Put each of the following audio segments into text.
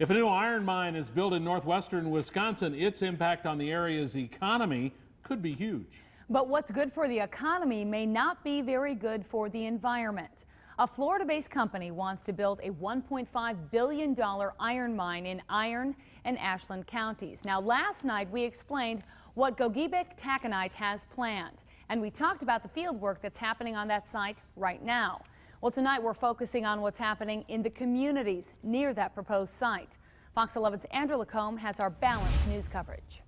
If a new iron mine is built in northwestern Wisconsin, its impact on the area's economy could be huge. But what's good for the economy may not be very good for the environment. A Florida-based company wants to build a $1.5 billion iron mine in Iron and Ashland counties. Now, last night we explained what Gogebic Taconite has planned, and we talked about the field work that's happening on that site right now. Well, tonight we're focusing on what's happening in the communities near that proposed site. Fox 11's Andrew Lacombe has our balanced news coverage.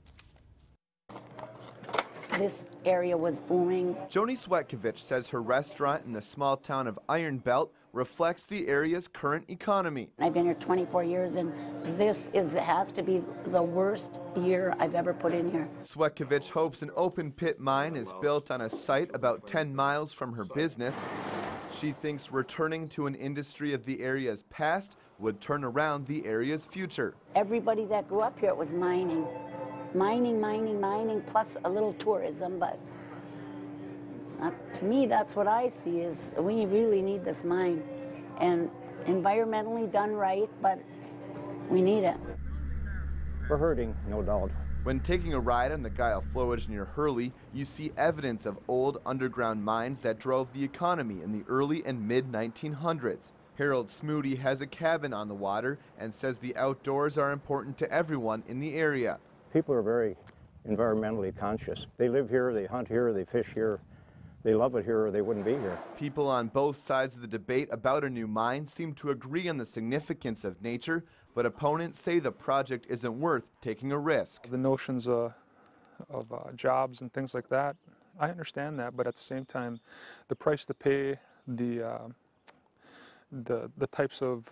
This area was booming. Joni Swetkovich says her restaurant in the small town of Iron Belt reflects the area's current economy. I've been here 24 years, and this has to be the worst year I've ever put in here. Swetkovich hopes an open pit mine is built on a site about 10 miles from her business. She thinks returning to an industry of the area's past would turn around the area's future. Everybody that grew up here, it was mining. Mining, plus a little tourism, but to me, that's what I see is we really need this mine, and environmentally done right, but we need it. We're hurting, no doubt. When taking a ride on the Guile flowage near Hurley, you see evidence of old underground mines that drove the economy in the early and mid-1900s. Harold Smoody has a cabin on the water and says the outdoors are important to everyone in the area. People are very environmentally conscious. They live here, they hunt here, they fish here. They love it here or they wouldn't be here. People on both sides of the debate about a new mine seem to agree on the significance of nature, but opponents say the project isn't worth taking a risk. The notions of jobs and things like that, I understand that, but at the same time, the price to pay, the types of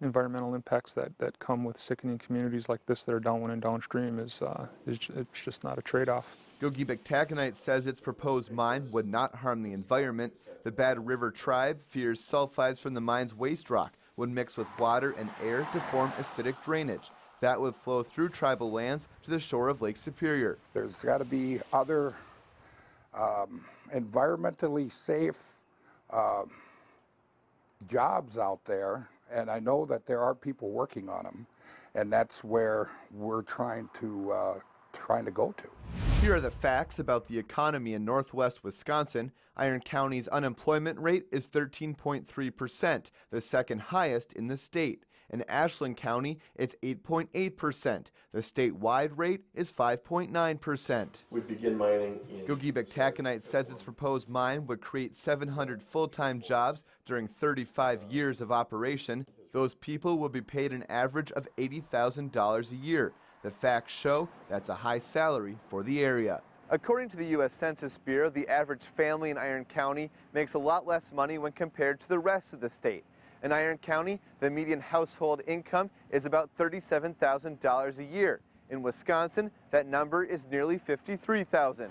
environmental impacts that come with sickening communities like this that are downwind and downstream it's just not a trade-off. Gogebic Taconite says its proposed mine would not harm the environment. The Bad River tribe fears sulfides from the mine's waste rock would mix with water and air to form acidic drainage. That would flow through tribal lands to the shore of Lake Superior. There's got to be other environmentally safe jobs out there, and I know that there are people working on them, and that's where we're trying to go to. Here are the facts about the economy in northwest Wisconsin. Iron County's unemployment rate is 13.3%, the second highest in the state. In Ashland County, it's 8.8%. The statewide rate is 5.9%. We begin mining in Gogebic Taconite says its proposed mine would create 700 full-time jobs during 35 years of operation. Those people will be paid an average of $80,000 a year. The facts show that's a high salary for the area. According to the U.S. Census Bureau, the average family in Iron County makes a lot less money when compared to the rest of the state. In Iron County, the median household income is about $37,000 a year. In Wisconsin, that number is nearly $53,000.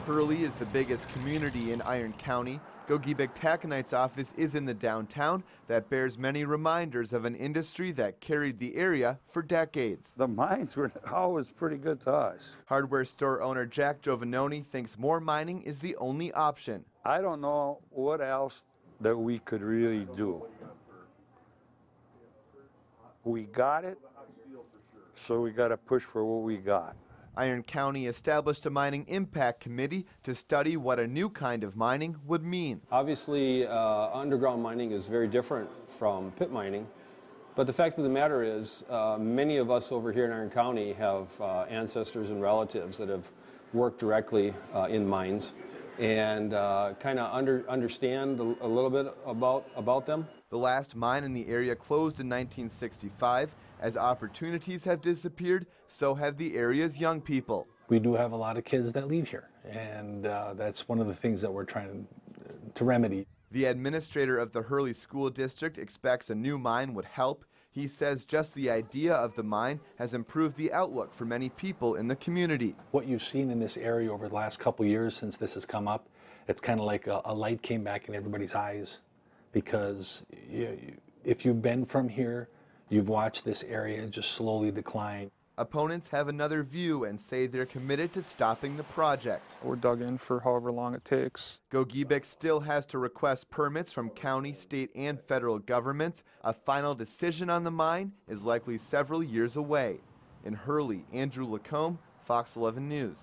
Hurley is the biggest community in Iron County. Gogebic Taconite's office is in the downtown. That bears many reminders of an industry that carried the area for decades. The mines were always pretty good to us. Hardware store owner Jack Giovanoni thinks more mining is the only option. I don't know what else that we could really do. We got it, so we got to push for what we got. Iron County established a mining impact committee to study what a new kind of mining would mean. Obviously, underground mining is very different from pit mining, but the fact of the matter is many of us over here in Iron County have ancestors and relatives that have worked directly in mines and kind of understand a little bit about them. The last mine in the area closed in 1965. As opportunities have disappeared, so have the area's young people. We do have a lot of kids that leave here, and that's one of the things that we're trying to remedy. The administrator of the Hurley School District expects a new mine would help. He says just the idea of the mine has improved the outlook for many people in the community. What you've seen in this area over the last couple years since this has come up, it's kind of like a light came back in everybody's eyes, because if you've been from here, you've watched this area just slowly decline. Opponents have another view and say they're committed to stopping the project. We're dug in for however long it takes. Gogebic still has to request permits from county, state, and federal governments. A final decision on the mine is likely several years away. In Hurley, Andrew Lacombe, Fox 11 News.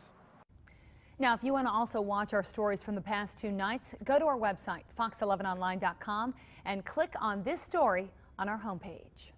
Now, if you want to also watch our stories from the past 2 nights, go to our website, fox11online.com, and click on this story on our homepage.